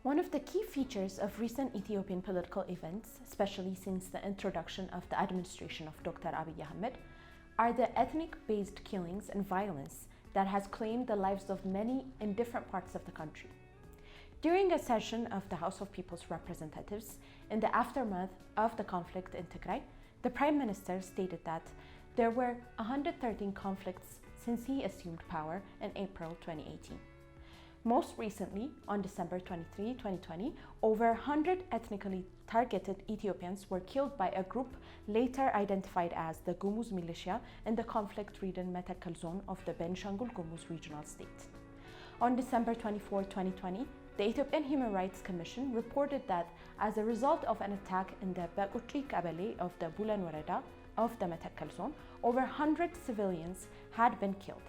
One of the key features of recent Ethiopian political events, especially since the introduction of the administration of Dr. Abiy Ahmed, are the ethnic-based killings and violence that has claimed the lives of many in different parts of the country. During a session of the House of People's Representatives in the aftermath of the conflict in Tigray, the Prime Minister stated that there were 113 conflicts since he assumed power in April 2018. Most recently, on December 23, 2020, over 100 ethnically targeted Ethiopians were killed by a group later identified as the Gumuz militia in the conflict-ridden Metakel zone of the Benishangul Gumuz regional state. On December 24, 2020, the Ethiopian Human Rights Commission reported that as a result of an attack in the Baquchi Qabale of the Bulan Warada of the Metakel zone, over 100 civilians had been killed.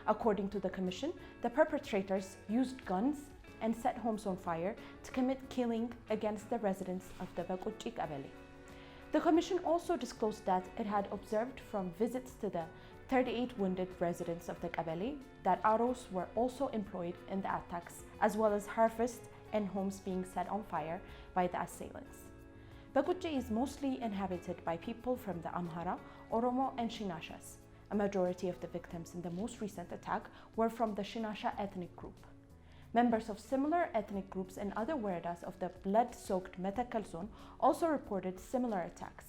According to the commission, the perpetrators used guns and set homes on fire to commit killing against the residents of the Baquchi Qabale. The commission also disclosed that it had observed from visits to the 38 wounded residents of the Qabale that arrows were also employed in the attacks, as well as harvest and homes being set on fire by the assailants. Baquchi is mostly inhabited by people from the Amhara, Oromo, and Shinashas. A majority of the victims in the most recent attack were from the Shinasha ethnic group. Members of similar ethnic groups in other waradas of the blood-soaked Metakel zone also reported similar attacks.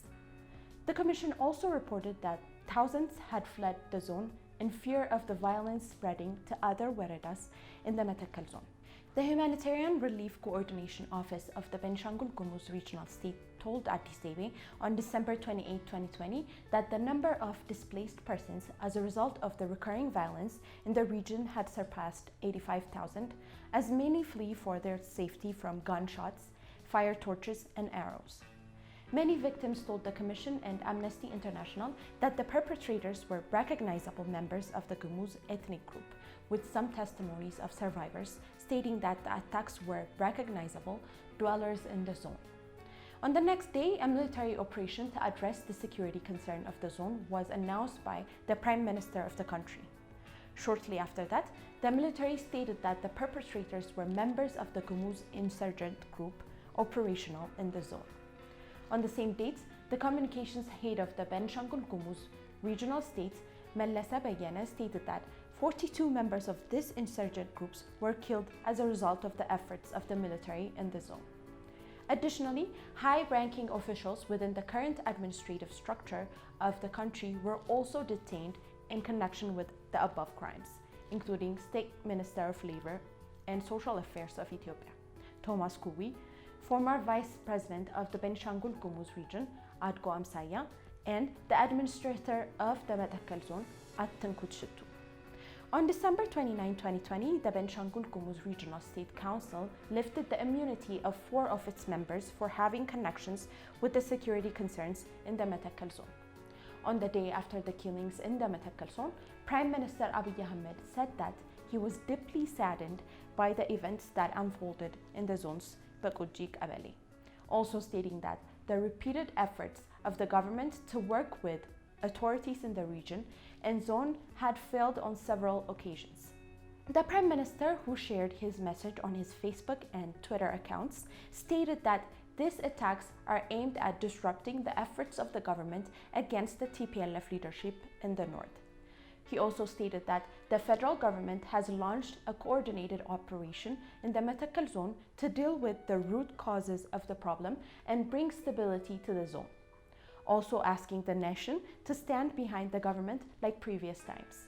The commission also reported that thousands had fled the zone in fear of the violence spreading to other waradas in the Metakel zone. The Humanitarian Relief Coordination Office of the Benishangul Gumuz regional state told Addis Ababa on December 28, 2020 that the number of displaced persons as a result of the recurring violence in the region had surpassed 85,000, as many flee for their safety from gunshots, fire torches, and arrows. Many victims told the Commission and Amnesty International that the perpetrators were recognizable members of the Gumuz ethnic group, with some testimonies of survivors stating that the attacks were recognizable dwellers in the zone. On the next day, a military operation to address the security concern of the zone was announced by the Prime Minister of the country. Shortly after that, the military stated that the perpetrators were members of the Gumuz insurgent group operational in the zone. On the same date, the communications head of the Benishangul Gumuz regional state, Mellesa Bayana, stated that 42 members of these insurgent groups were killed as a result of the efforts of the military in the zone. Additionally, high-ranking officials within the current administrative structure of the country were also detained in connection with the above crimes, including State Minister of Labor and Social Affairs of Ethiopia, Thomas Kuwi, former Vice President of the Benishangul Gumuz region, Adgo Amsaya, and the Administrator of the Metakel zone, Attenkut Shittu. On December 29, 2020, the Benishangul Gumuz Regional State Council lifted the immunity of 4 of its members for having connections with the security concerns in the Metakel zone. On the day after the killings in the Metakel zone, Prime Minister Abiy Ahmed said that he was deeply saddened by the events that unfolded in the zone's Baquchi Qabale, also stating that the repeated efforts of the government to work with authorities in the region and zone had failed on several occasions. The Prime Minister, who shared his message on his Facebook and Twitter accounts, stated that these attacks are aimed at disrupting the efforts of the government against the TPLF leadership in the north. He also stated that the federal government has launched a coordinated operation in the Metakel zone to deal with the root causes of the problem and bring stability to the zone, also asking the nation to stand behind the government like previous times.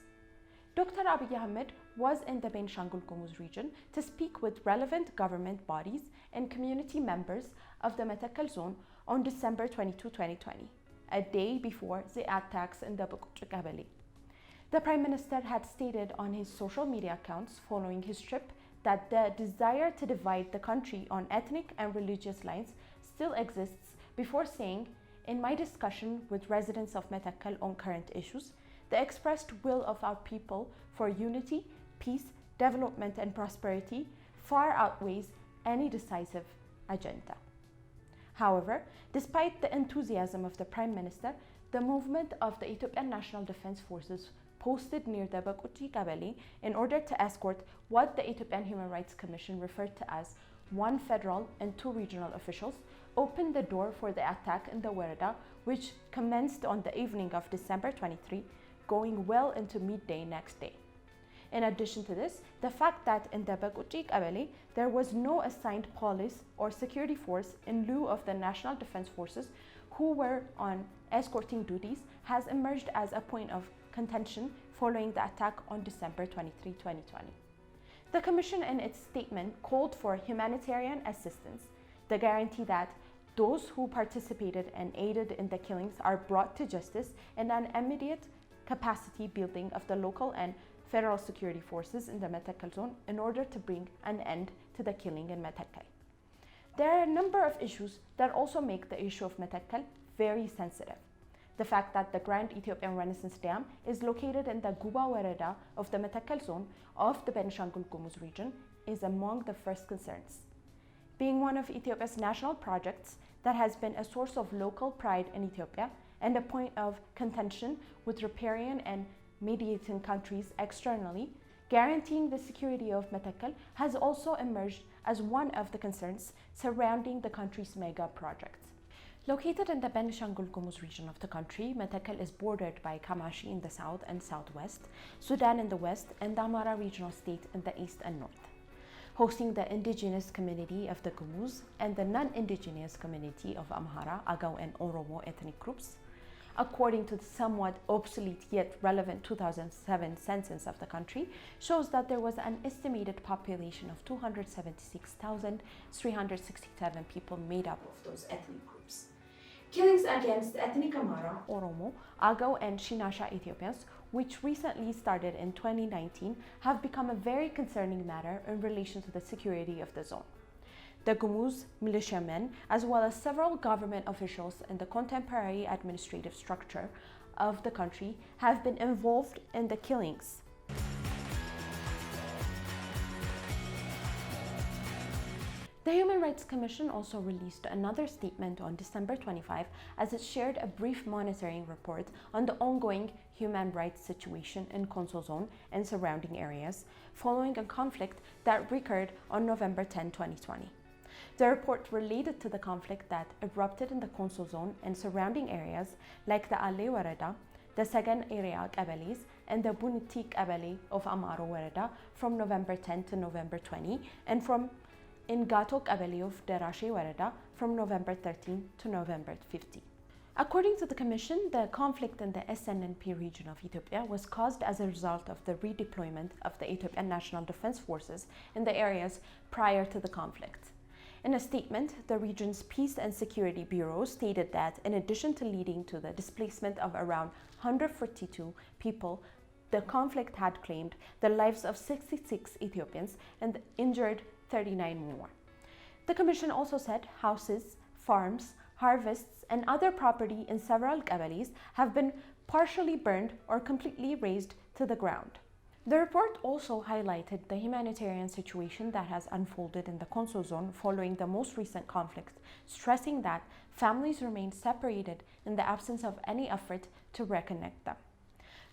Dr. Abiy Ahmed was in the Benishangul Gumuz region to speak with relevant government bodies and community members of the Metakel zone on December 22, 2020, a day before the attacks in the Baquchi Qabale. The Prime Minister had stated on his social media accounts following his trip that the desire to divide the country on ethnic and religious lines still exists, before saying, "In my discussion with residents of Metakel on current issues, the expressed will of our people for unity, peace, development, and prosperity far outweighs any decisive agenda." However, despite the enthusiasm of the Prime Minister, the movement of the Ethiopian National Defense Forces posted near the Baquchi Qabale in order to escort what the Ethiopian Human Rights Commission referred to as 1 federal and 2 regional officials, opened the door for the attack in the Wereda, which commenced on the evening of December 23, going well into midday next day. In addition to this, the fact that in the Bakuchi Qabale, there was no assigned police or security force in lieu of the National Defense Forces who were on escorting duties has emerged as a point of contention following the attack on December 23, 2020. The Commission in its statement called for humanitarian assistance, the guarantee that those who participated and aided in the killings are brought to justice, and an immediate capacity building of the local and federal security forces in the Matakkal zone in order to bring an end to the killing in Matakkal. There are a number of issues that also make the issue of Matakkal very sensitive. The fact that the Grand Ethiopian Renaissance Dam is located in the Guba Wereda of the Matakkal zone of the Benishangul Gumuz region is among the first concerns. Being one of Ethiopia's national projects that has been a source of local pride in Ethiopia and a point of contention with riparian and mediating countries externally, guaranteeing the security of Matakkal has also emerged as one of the concerns surrounding the country's mega projects. Located in the Benishangul Gumuz region of the country, Matakkal is bordered by Kamashi in the south and southwest, Sudan in the west, and the Amhara regional state in the east and north. Hosting the indigenous community of the Gumuz and the non-indigenous community of Amhara, Agaw, and Oromo ethnic groups, according to the somewhat obsolete yet relevant 2007 census of the country, shows that there was an estimated population of 276,367 people made up of those ethnic groups. Killings against ethnic Amhara, Oromo, Agaw, and Shinasha Ethiopians, which recently started in 2019, have become a very concerning matter in relation to the security of the zone. The Gumuz militiamen, as well as several government officials in the contemporary administrative structure of the country, have been involved in the killings. The Human Rights Commission also released another statement on December 25 as it shared a brief monitoring report on the ongoing human rights situation in Konso Zone and surrounding areas following a conflict that recurred on November 10, 2020. The report related to the conflict that erupted in the Konso Zone and surrounding areas like the Ale Wereda, the Sagan area Qabales, and the Buniti Qabale of Amaro Wereda from November 10 to November 20, and from Ingato Qabale of Derashe Wereda from November 13 to November 15. According to the Commission, the conflict in the SNNP region of Ethiopia was caused as a result of the redeployment of the Ethiopian National Defense Forces in the areas prior to the conflict. In a statement, the region's Peace and Security Bureau stated that in addition to leading to the displacement of around 142 people, the conflict had claimed the lives of 66 Ethiopians and injured 39 more. The Commission also said houses, farms, harvests, and other property in several Qabales have been partially burned or completely razed to the ground. The report also highlighted the humanitarian situation that has unfolded in the Konso Zone following the most recent conflict, stressing that families remain separated in the absence of any effort to reconnect them.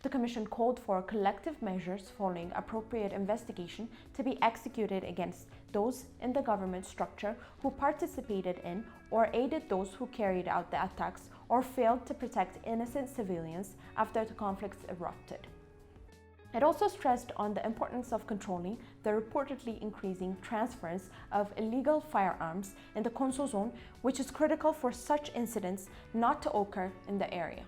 The Commission called for collective measures following appropriate investigation to be executed against those in the government structure who participated in or aided those who carried out the attacks or failed to protect innocent civilians after the conflicts erupted. It also stressed on the importance of controlling the reportedly increasing transference of illegal firearms in the Konso Zone, which is critical for such incidents not to occur in the area.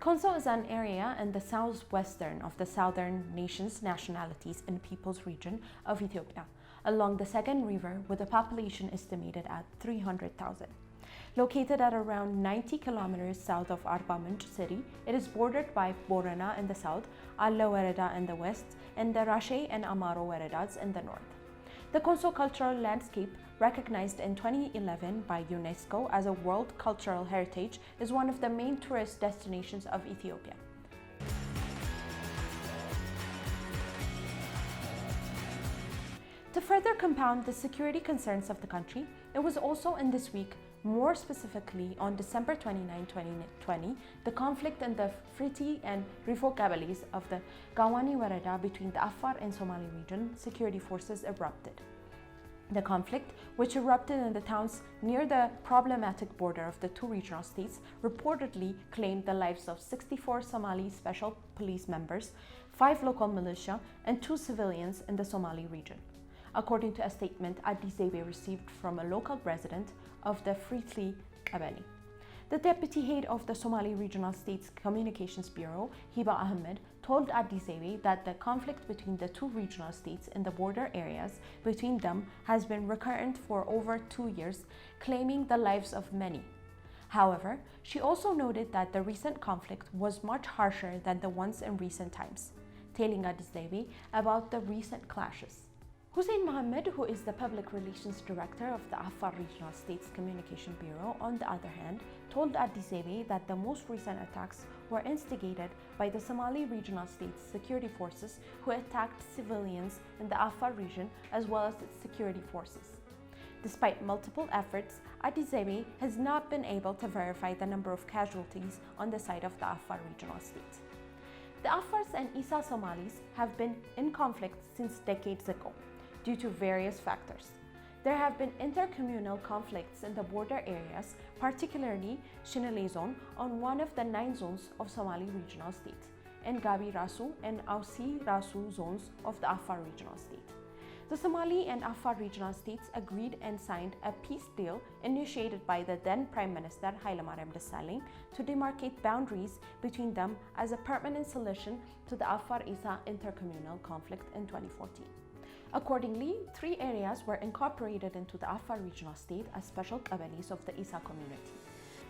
Konso is an area in the southwestern of the southern nations, nationalities, and peoples region of Ethiopia, along the Sagan River, with a population estimated at 300,000. Located at around 90 kilometers south of Arba Minch city, it is bordered by Borana in the south, Alla Wereda in the west, and the Rashe and Amaro Weredas in the north. The Konso cultural landscape, recognized in 2011 by UNESCO as a World Cultural Heritage, is one of the main tourist destinations of Ethiopia. To further compound the security concerns of the country, it was also in this week, more specifically on December 29, 2020, the conflict in the Friti and Rifo Qabales of the Gawani Wereda between the Afar and Somali region security forces erupted. The conflict, which erupted in the towns near the problematic border of the two regional states, reportedly claimed the lives of 64 Somali special police members, 5 local militia, and 2 civilians in the Somali region, according to a statement Addis Ababa received from a local resident of the Frietli Abeli. The deputy head of the Somali Regional States Communications Bureau, Abiy Ahmed, told Addis Ababa that the conflict between the two regional states in the border areas between them has been recurrent for over 2 years, claiming the lives of many. However, she also noted that the recent conflict was much harsher than the ones in recent times, telling Addis Ababa about the recent clashes. Hussein Mohammed, who is the Public Relations Director of the Afar Regional States Communication Bureau, on the other hand, told Addis Ababa that the most recent attacks were instigated by the Somali Regional States security forces who attacked civilians in the Afar region as well as its security forces. Despite multiple efforts, Addis Ababa has not been able to verify the number of casualties on the side of the Afar Regional State. The Afars and Isa Somalis have been in conflict since decades ago, due to various factors. There have been intercommunal conflicts in the border areas, particularly Shinale Zone on one of the 9 zones of Somali Regional State, and Gabi Rasu and Ausi Rasu zones of the Afar Regional State. The Somali and Afar Regional States agreed and signed a peace deal initiated by the then Prime Minister Hailemariam Desalegn to demarcate boundaries between them as a permanent solution to the Afar-Isa intercommunal conflict in 2014. Accordingly, 3 areas were incorporated into the Afar Regional State as special qabalis of the Isa community.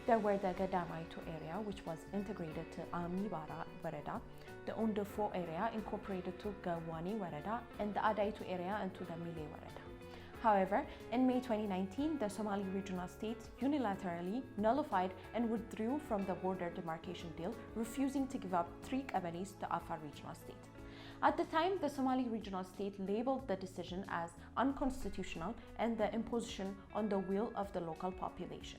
There were the Gadamaitu area, which was integrated to Amibara Warada, the Undufo area incorporated to Gawani Warada, and the Adaitu area into the Mile Warada. However, in May 2019, the Somali Regional State unilaterally nullified and withdrew from the border demarcation deal, refusing to give up 3 qabalis to Afar Regional State. At the time, the Somali Regional State labeled the decision as unconstitutional and the imposition on the will of the local population.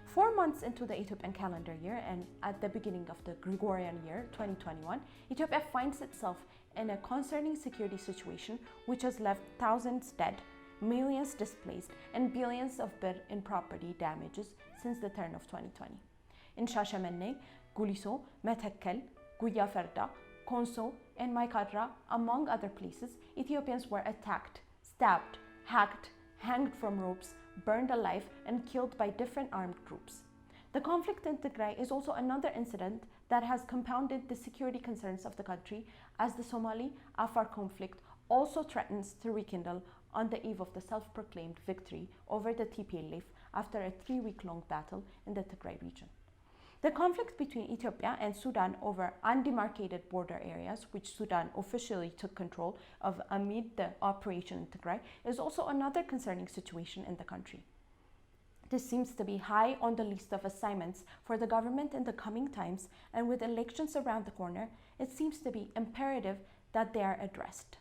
Four months into the Ethiopian calendar year and at the beginning of the Gregorian year 2021, Ethiopia finds itself in a concerning security situation which has left thousands dead, millions displaced, and billions of birr in property damages since the turn of 2020. In Shashamene, Guliso, Metekkel, Guya Ferda, Konso, and Maikadra, among other places, Ethiopians were attacked, stabbed, hacked, hanged from ropes, burned alive, and killed by different armed groups. The conflict in Tigray is also another incident that has compounded the security concerns of the country, as the Somali-Afar conflict also threatens to rekindle on the eve of the self-proclaimed victory over the TPLF after a 3-week-long battle in the Tigray region. The conflict between Ethiopia and Sudan over undemarcated border areas, which Sudan officially took control of amid the operation in Tigray, is also another concerning situation in the country. This seems to be high on the list of assignments for the government in the coming times, and with elections around the corner, it seems to be imperative that they are addressed.